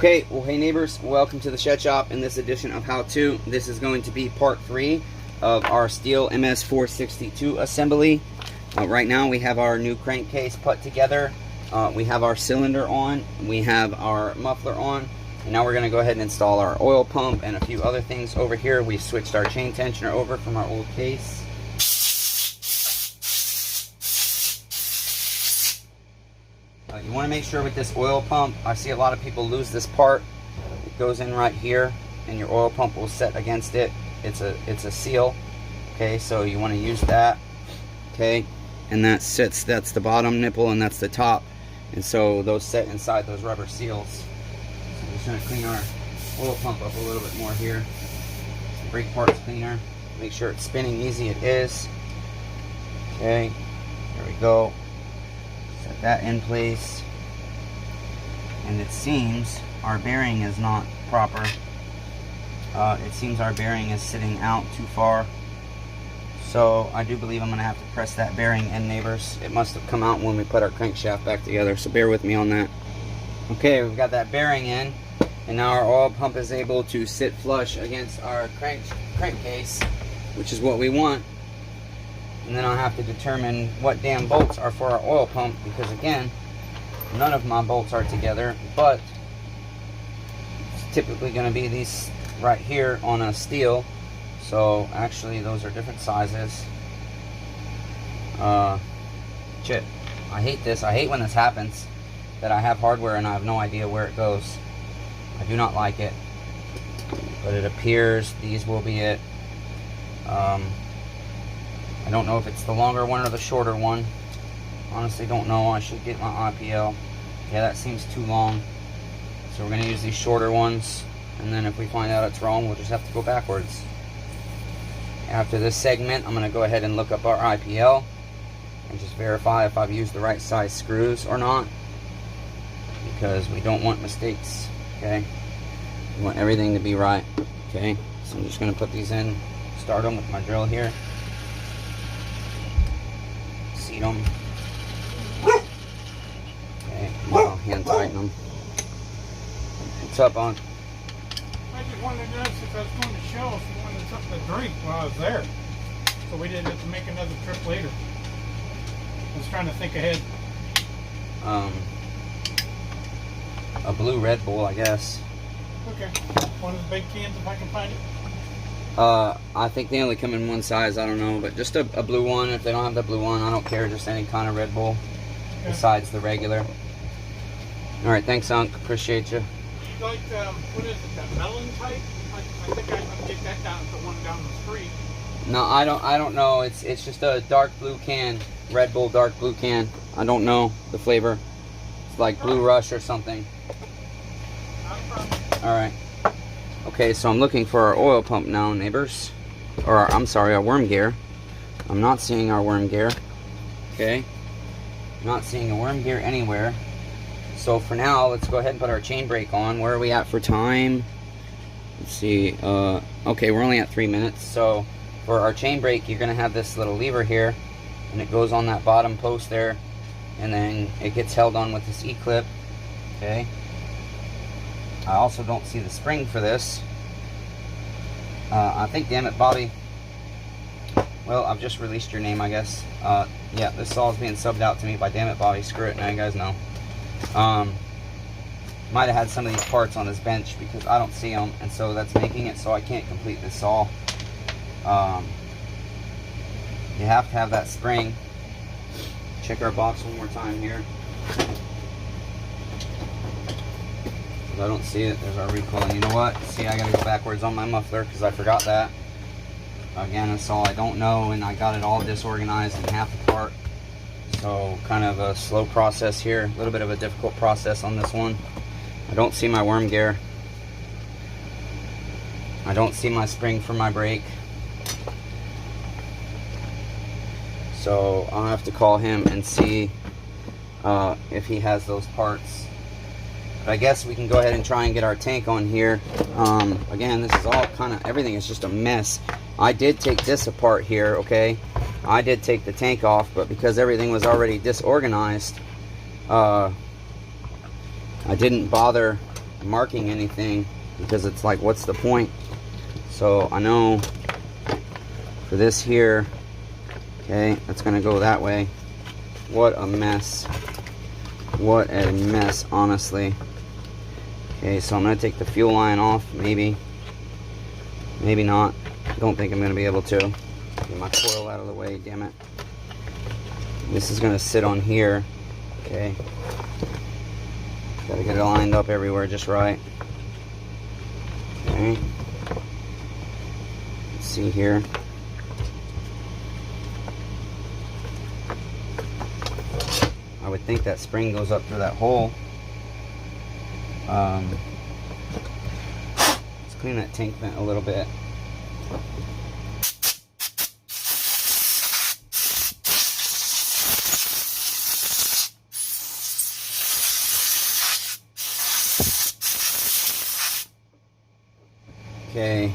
Okay, well hey neighbors, welcome to the Shed Shop in this edition of How To. This is going to be part 3 of our STIHL MS462 assembly. Right now we have our new crankcase put together. We have our cylinder on, we have our muffler on, and now we're going to go ahead and install our oil pump and a few other things over here. We switched our chain tensioner over from our old case. You want to make sure with this oil pump, I see a lot of people lose this part. It goes in right here and your oil pump will set against it. It's a seal. Okay, so you want to use that. Okay, and that sits, that's the bottom nipple and that's the top. And so those set inside those rubber seals. So I'm just going to clean our oil pump up a little bit more here. Brake parts cleaner. Make sure it's spinning easy. It is. Okay, there we go. Set that in place. And it seems our bearing is not proper. It seems our bearing is sitting out too far. So I do believe I'm going to have to press that bearing in, neighbors. It must have come out when we put our crankshaft back together, so bear with me on that. Okay, we've got that bearing in, and now our oil pump is able to sit flush against our crankcase, which is what we want. And then I'll have to determine what damn bolts are for our oil pump, because again, none of my bolts are together, but it's typically going to be these right here on a steel. So actually those are different sizes. Shit, I hate this. I hate when this happens, that I have hardware and I have no idea where it goes. I do not like it, but it appears these will be it. I don't know if it's the longer one or the shorter one. Honestly don't know. I should get my IPL. Yeah, that seems too long. So we're going to use these shorter ones, and then if we find out it's wrong, we'll just have to go backwards. After this segment, I'm going to go ahead and look up our IPL and just verify if I've used the right size screws or not, because we don't want mistakes. Okay, we want everything to be right. Okay, so I'm just going to put these in, start them with my drill here, seat them. Okay, I'll hand tighten them. What's up, on? I just wanted to know if I was going to show if you wanted something to drink while I was there, so we didn't have to make another trip later. I was trying to think ahead. A blue Red Bull, I guess. Okay, one of the big cans if I can find it. I think they only come in one size, I don't know, but just a blue one. If they don't have the blue one, I don't care, just any kind of Red Bull, okay, besides the regular. Alright, thanks, Unc, appreciate you. Like, what is it, that melon type? I think I can get that down to the one down the street. No, I don't know. It's just a dark blue can, Red Bull dark blue can. I don't know the flavor. It's like Blue Rush or something. All right. Okay, so I'm looking for our oil pump now, neighbors. Or I'm sorry, our worm gear. I'm not seeing our worm gear. Okay. Not seeing a worm gear anywhere. So for now, let's go ahead and put our chain brake on. Where are we at for time? Let's see. Okay, we're only at 3 minutes. So for our chain brake, you're going to have this little lever here, and it goes on that bottom post there, and then it gets held on with this E-clip. Okay. I also don't see the spring for this. I think, damn it, Bobby. Well, I've just released your name, I guess. Yeah, this saw is being subbed out to me by Damn It Bobby. Screw it, now you guys know. Might have had some of these parts on this bench because I don't see them, and so that's making it so I can't complete this saw. You have to have that spring. Check our box one more time here. I don't see it. There's our recoil. And you know what? See, I gotta go backwards on my muffler because I forgot that. Again, that's all I don't know, and I got it all disorganized and half apart. So kind of a slow process here, a little bit of a difficult process on this one. I don't see my worm gear. I don't see my spring for my brake. So I'll have to call him and see if he has those parts. But I guess we can go ahead and try and get our tank on here. Again, this is all kind of, everything is just a mess. I did take this apart here, okay? I did take the tank off, but because everything was already disorganized, I didn't bother marking anything because it's like, what's the point? So I know for this here, okay, that's gonna go that way. What a mess. What a mess, honestly. Okay, so I'm gonna take the fuel line off, maybe. Maybe not. Don't think I'm gonna be able to. Get my coil out of the way, damn it. This is gonna sit on here. Okay. Gotta get it lined up everywhere just right. Okay. Let's see here. I would think that spring goes up through that hole. Let's clean that tank vent a little bit. Okay,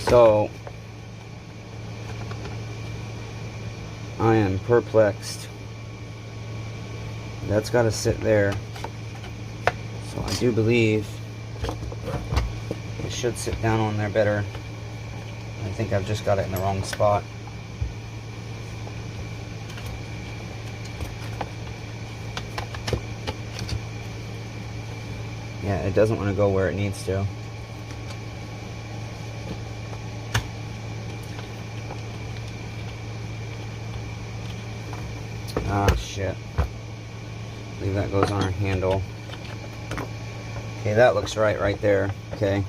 so I am perplexed. That's got to sit there. So I do believe it should sit down on there better. I think I've just got it in the wrong spot. Yeah, it doesn't want to go where it needs to. Ah, shit. I believe that goes on our handle. Okay, that looks right there. Okay.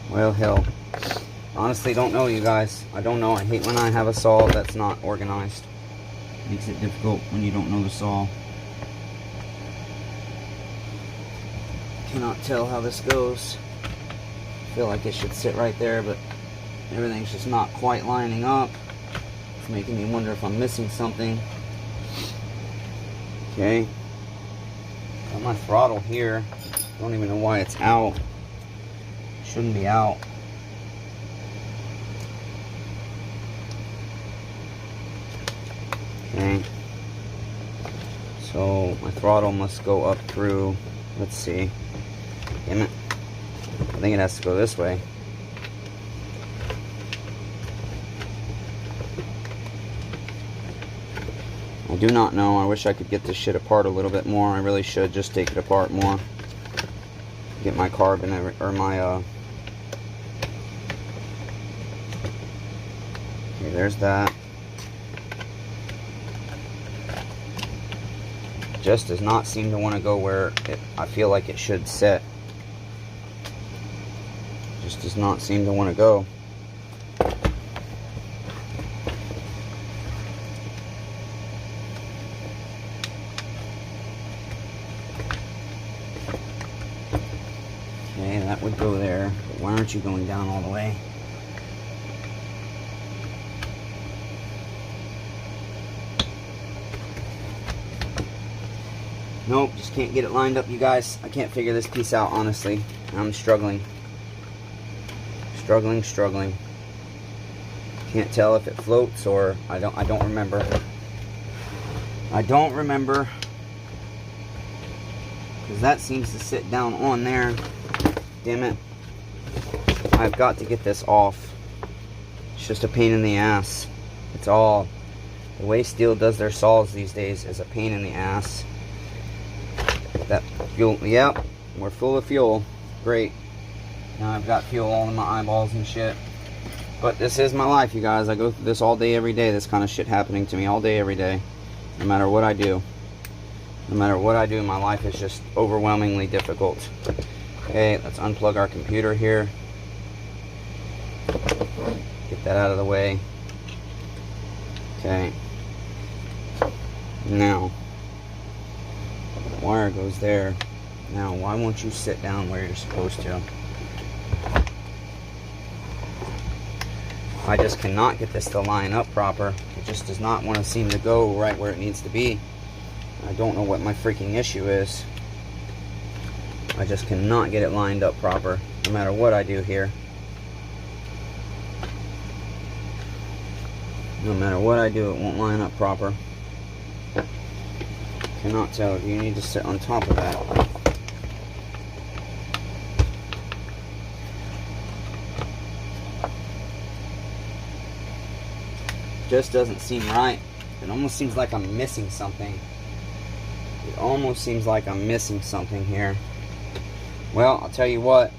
Well, hell. Honestly, don't know, you guys. I don't know. I hate when I have a saw that's not organized. Makes it difficult when you don't know the saw. Cannot tell how this goes. I feel like it should sit right there, but everything's just not quite lining up. It's making me wonder if I'm missing something. Okay. Got my throttle here. Don't even know why it's out. Shouldn't be out. Okay. So my throttle must go up through, let's see. Damn it. I think it has to go this way. I do not know. I wish I could get this shit apart a little bit more. I really should just take it apart more. Get my carbon or my okay, there's that. Just does not seem to want to go where I feel like it should sit. Just does not seem to want to go. Okay, that would go there. But why aren't you going down all the way? Nope, just can't get it lined up, you guys. I can't figure this piece out, honestly. I'm struggling. Struggling. Can't tell if it floats or I don't remember. I don't remember. Because that seems to sit down on there. Damn it. I've got to get this off. It's just a pain in the ass. It's all. The way steel does their saws these days is a pain in the ass. That fuel, yep, we're full of fuel. Great. Now I've got fuel all in my eyeballs and shit. But this is my life, you guys. I go through this all day, every day. This kind of shit happening to me all day, every day. No matter what I do. No matter what I do, my life is just overwhelmingly difficult. Okay, let's unplug our computer here. Get that out of the way. Okay. Now, the wire goes there. Now, why won't you sit down where you're supposed to? I just cannot get this to line up proper. It just does not want to seem to go right where it needs to be. I don't know what my freaking issue is. I just cannot get it lined up proper, no matter what I do here. No matter what I do, it won't line up proper. Cannot tell. You need to sit on top of that. Just doesn't seem right. It almost seems like I'm missing something. It almost seems like I'm missing something here. Well, I'll tell you what.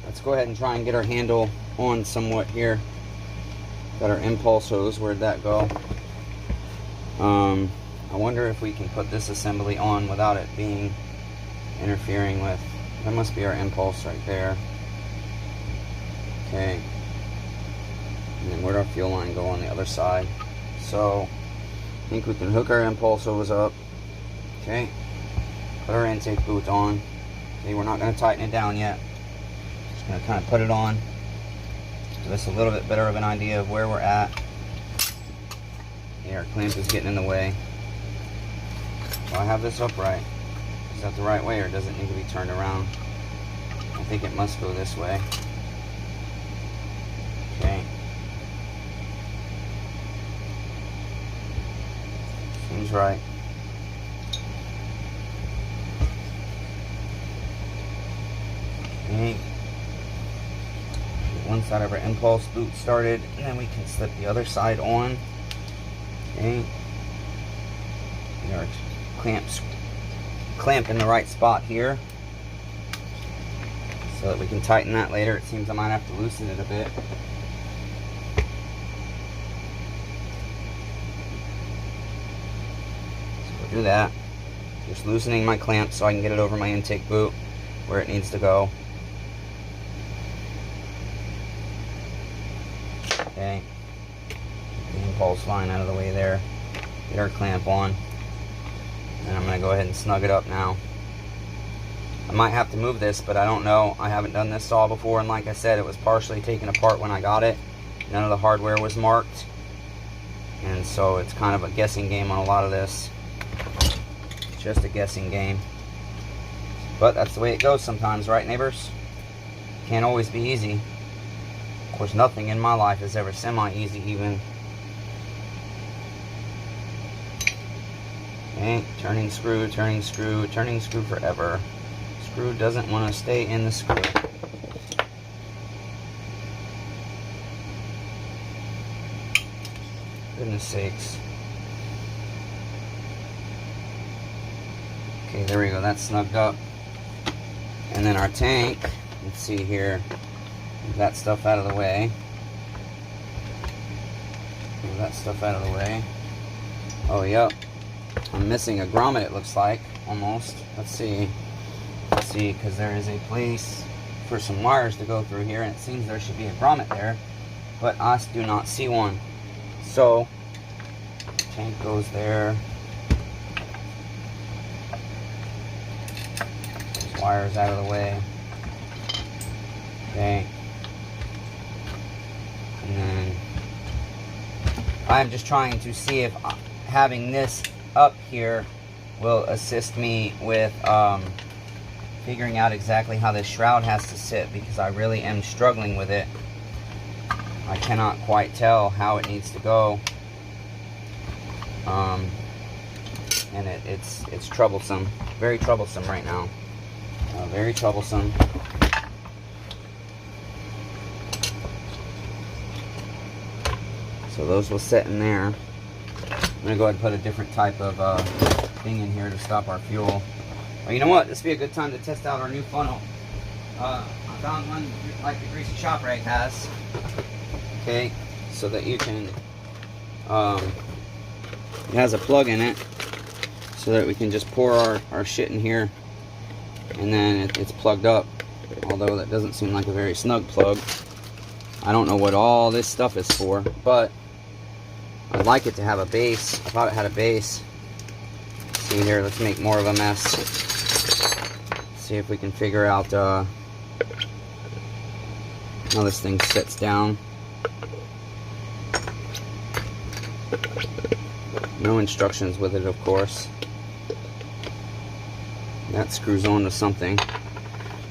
Let's go ahead and try and get our handle on somewhat here. Got our impulse hose. Where'd that go? I wonder if we can put this assembly on without it being interfering with. That must be our impulse right there. Okay. And then where'd our fuel line go on the other side? So I think we can hook our impulse hose up. Okay. Put our intake boot on. Okay, we're not going to tighten it down yet. Just going to kind of put it on. Give us a little bit better of an idea of where we're at. Yeah, our clamp is getting in the way. Do I have this upright? Is that the right way, or does it need to be turned around? I think it must go this way. Okay. Seems right. Okay. Get one side of our impulse boot started, and then we can slip the other side on. Okay. Get our clamp in the right spot here, so that we can tighten that later. It seems I might have to loosen it a bit. So we'll do that. Just loosening my clamp so I can get it over my intake boot where it needs to go. Okay. Get the impulse line out of the way there. Get our clamp on. And I'm going to go ahead and snug it up now. I might have to move this, but I don't know. I haven't done this saw before, and like I said, it was partially taken apart when I got it. None of the hardware was marked. And so it's kind of a guessing game on a lot of this. Just a guessing game. But that's the way it goes sometimes, right, neighbors? Can't always be easy. Of course, nothing in my life is ever semi-easy even. Okay, turning screw, turning screw, turning screw forever. Screw doesn't want to stay in the screw. Goodness sakes. Okay, there we go. That's snugged up. And then our tank, let's see here. Move that stuff out of the way. Move that stuff out of the way. Oh, yep. I'm missing a grommet, it looks like, almost. Let's see. Let's see, because there is a place for some wires to go through here, and it seems there should be a grommet there, but I do not see one. So, tank goes there. Those wires out of the way. Okay. And then I'm just trying to see if having this up here will assist me with figuring out exactly how this shroud has to sit, because I really am struggling with it. I cannot quite tell how it needs to go, and it's troublesome, very troublesome right now, very troublesome. So those will sit in there. I'm going to go ahead and put a different type of thing in here to stop our fuel. Well, you know what? This would be a good time to test out our new funnel. I found one like the Greasy Shop Rag has. Okay, so that you can, it has a plug in it, so that we can just pour our shit in here, and then it's plugged up. Although that doesn't seem like a very snug plug. I don't know what all this stuff is for, but I'd like it to have a base. I thought it had a base. See here, let's make more of a mess. See if we can figure out how this thing sits down. No instructions with it, of course. That screws on to something.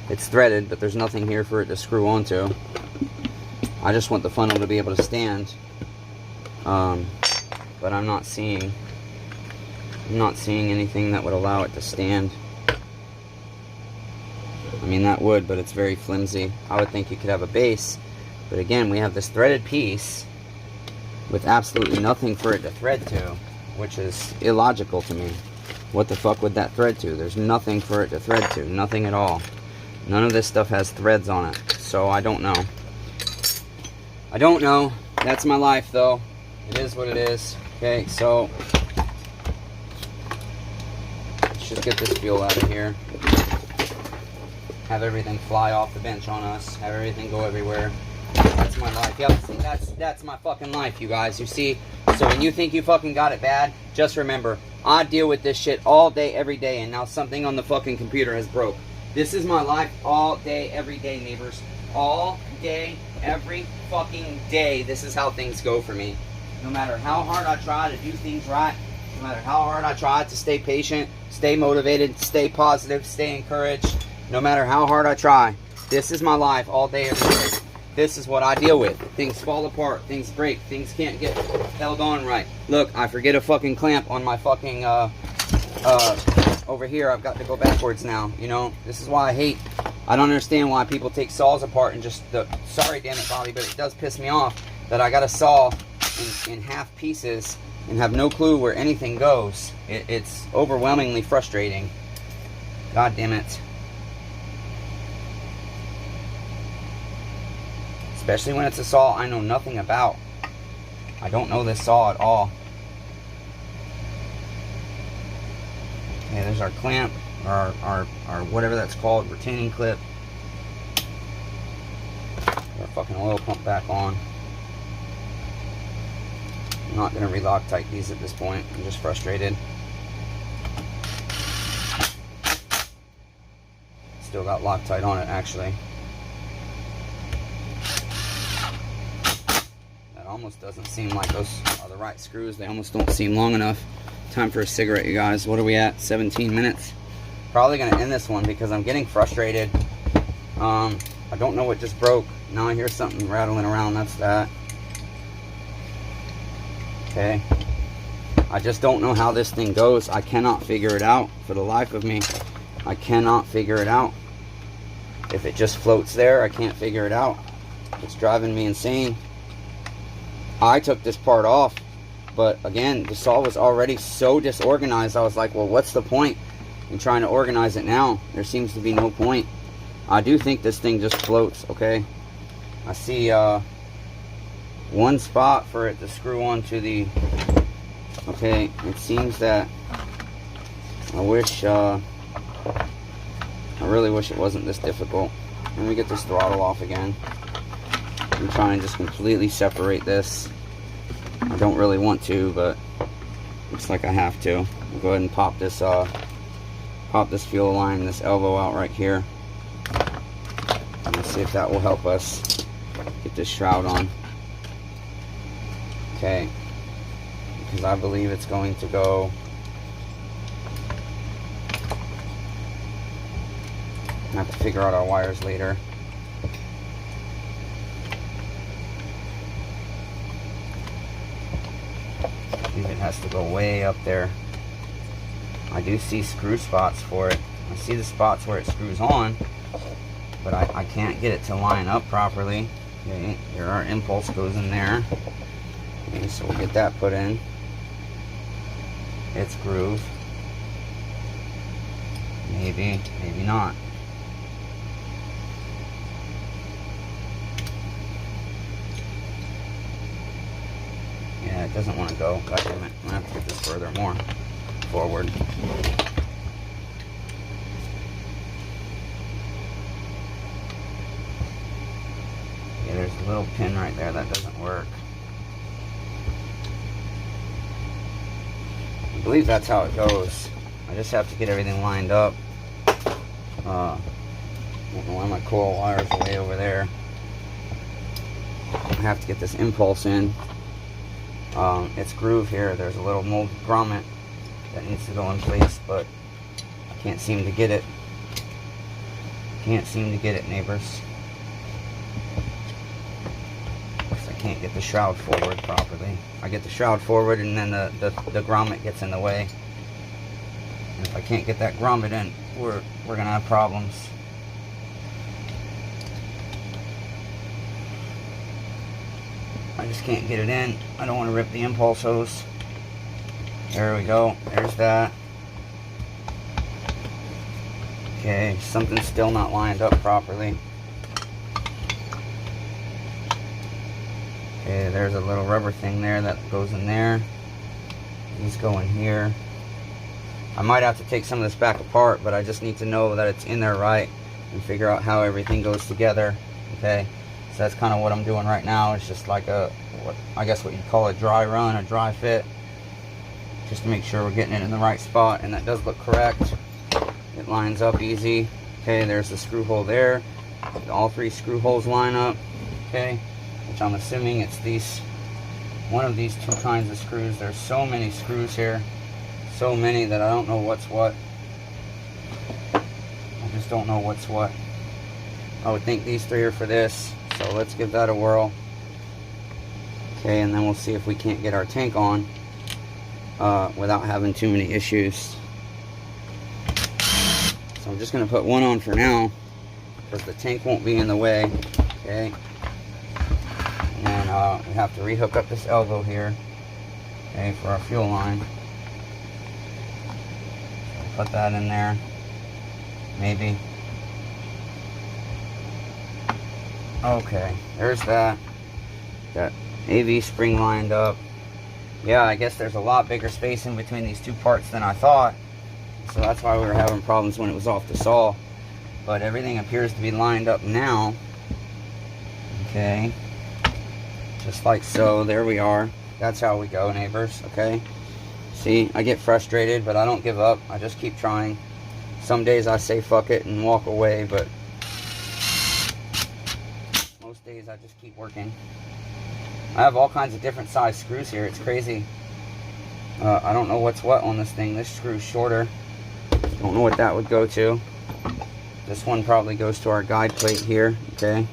It's threaded, but there's nothing here for it to screw onto. I just want the funnel to be able to stand. But I'm not seeing I'm not seeing anything that would allow it to stand. I mean, that would, but it's very flimsy. I would think you could have a base, but again, we have this threaded piece with absolutely nothing for it to thread to, which is illogical to me. What the fuck would that thread to? There's nothing for it to thread to, nothing at all. None of this stuff has threads on it, so I don't know. I don't know. That's my life, though. It is what it is. Okay, so let's just get this fuel out of here. Have everything fly off the bench on us. Have everything go everywhere. That's my life. Yep, see, that's my fucking life, you guys. You see? So when you think you fucking got it bad, just remember, I deal with this shit all day, every day, and now something on the fucking computer has broke. This is my life all day, every day, neighbors. All day, every fucking day. This is how things go for me. No matter how hard I try to do things right, no matter how hard I try to stay patient, stay motivated, stay positive, stay encouraged, no matter how hard I try, this is my life all day, every day. This is what I deal with. Things fall apart, things break, things can't get held on right. Look, I forget a fucking clamp on my fucking, over here. I've got to go backwards now, you know. This is why I don't understand why people take saws apart and just, sorry damn it, Bobby, but it does piss me off that I got a saw in half pieces and have no clue where anything goes. It's overwhelmingly frustrating. God damn it. Especially when it's a saw I know nothing about. I don't know this saw at all. Okay, there's our clamp, our whatever that's called, retaining clip. Our fucking oil pump back on. I'm not going to re-Loctite these at this point. I'm just frustrated. Still got Loctite on it, actually. Almost doesn't seem like those are the right screws. They almost don't seem long enough. Time for a cigarette, you guys. What are we at? 17 minutes. Probably gonna end this one because I'm getting frustrated. I don't know what just broke. Now I hear something rattling around. That's that. Okay. I just don't know how this thing goes. I cannot figure it out for the life of me. I cannot figure it out. If it just floats there, I can't figure it out. It's driving me insane. I took this part off, but again, the saw was already so disorganized. I was like, well, what's the point in trying to organize it now? There seems to be no point. I do think this thing just floats, okay? I see one spot for it to screw onto the... Okay, it seems that I really wish it wasn't this difficult. Let me get this throttle off again. I'm trying to just completely separate this. I don't really want to, but looks like I have to. I'll go ahead and pop this fuel line, this elbow out right here. Let's see if that will help us get this shroud on. Okay, because I believe it's going to go. I have to figure out our wires later. It has to go way up there. I do see screw spots for it. I see the spots where it screws on, but I can't get it to line up properly. Okay, here our impulse goes in there. Okay, so we'll get that put in. Its groove. Maybe, maybe not. Yeah, it doesn't want to go. God damn it. I'm going to have to get this further more forward. Yeah, there's a little pin right there that doesn't work. I believe that's how it goes. I just have to get everything lined up. I don't know why my coil wires are way over there. I have to get this impulse in. Its groove here, there's a little mold grommet that needs to go in place, but I can't seem to get it. Can't seem to get it, neighbors. Because I can't get the shroud forward properly. I get the shroud forward and then the grommet gets in the way. If I can't get that grommet in, we're gonna have problems. I just can't get it in. I don't want to rip the impulse hose. There we go. There's that. Okay, something's still not lined up properly. Okay, there's a little rubber thing there that goes in there. These go in here. I might have to take some of this back apart, but I just need to know that it's in there right and figure out how everything goes together. Okay, so that's kind of what I'm doing right now. It's just like I guess what you'd call a dry run, a dry fit, just to make sure we're getting it in the right spot, and that does look correct. It lines up easy. Okay, there's the screw hole there. All 3 screw holes line up. Okay, which I'm assuming it's one of these 2 kinds of screws. There's so many screws here, so many that I don't know what's what. I just don't know what's what. I would think these 3 are for this, so let's give that a whirl. Okay, and then we'll see if we can't get our tank on without having too many issues. So I'm just going to put one on for now, because the tank won't be in the way. Okay, and we have to rehook up this elbow here, okay, for our fuel line. So put that in there, maybe. Okay, there's that. Got AV spring lined up. Yeah, I guess there's a lot bigger space in between these 2 parts than I thought. So that's why we were having problems when it was off the saw. But everything appears to be lined up now. Okay. Just like so. There we are. That's how we go, neighbors. Okay. See, I get frustrated, but I don't give up. I just keep trying. Some days I say fuck it and walk away, but most days I just keep working. I have all kinds of different size screws here. It's crazy. I don't know what's what on this thing. This screw's shorter. Don't know what that would go to. This one probably goes to our guide plate here. Okay.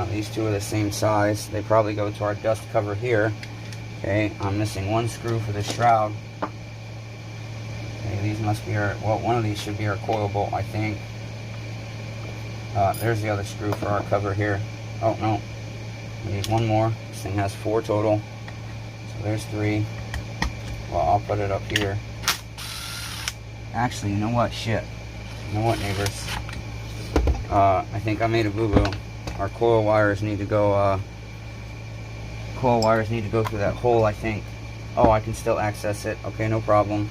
These 2 are the same size. They probably go to our dust cover here. Okay. I'm missing 1 screw for the shroud. Okay. These must be our. Well, one of these should be our coil bolt, I think. There's the other screw for our cover here. Oh no. We need 1 more. This thing has 4 total. So there's 3. Well, I'll put it up here. Actually, you know what? Shit. You know what, neighbors? I think I made a boo-boo. Our coil wires need to go. Coil wires need to go through that hole, I think. Oh, I can still access it. Okay, no problem.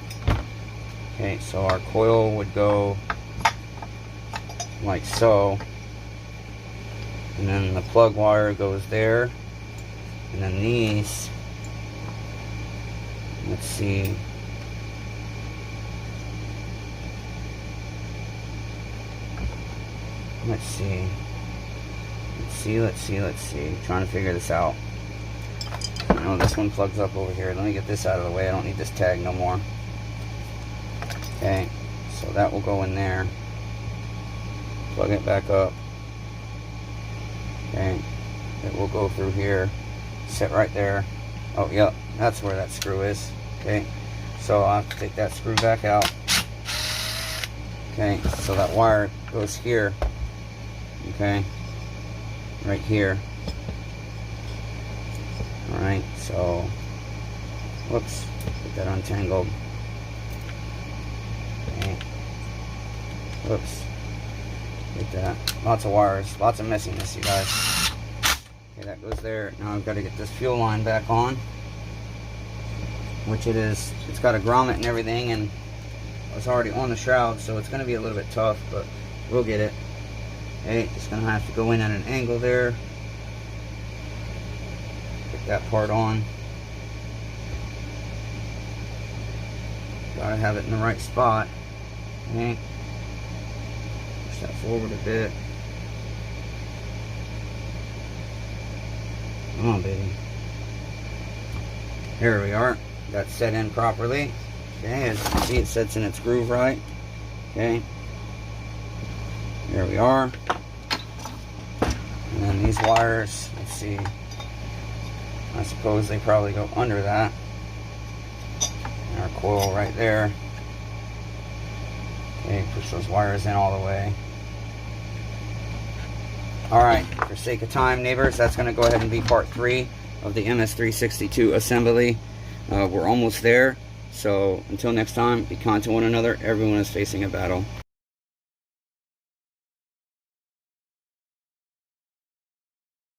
Okay, so our coil would go like so. And then the plug wire goes there. And then these, let's see. Let's see. Trying to figure this out. I know this one plugs up over here. Let me get this out of the way. I don't need this tag no more. Okay, so that will go in there. Plug it back up. Okay, it will go through here. Sit right there. Oh, yep, that's where that screw is. Okay, so I'll have to take that screw back out. Okay, so that wire goes here. Okay, right here. Alright, so whoops, get that untangled. Okay, whoops, get that. Lots of wires, lots of messiness, you guys. Okay, that goes there. Now I've got to get this fuel line back on, which it is. It's got a grommet and everything, and it's already on the shroud, so it's going to be a little bit tough, but we'll get it. Okay, just going to have to go in at an angle there. Get that part on. Gotta have it in the right spot. Okay. Push that forward a bit. Come on, baby. There we are. Got set in properly. Okay, as you can see, it sets in its groove right. Okay. There we are. And then these wires, let's see. I suppose they probably go under that. And our coil right there. Okay, push those wires in all the way. Alright, for sake of time, neighbors, that's going to go ahead and be part 3 of the MS462 assembly. We're almost there, so until next time, be kind to one another. Everyone is facing a battle.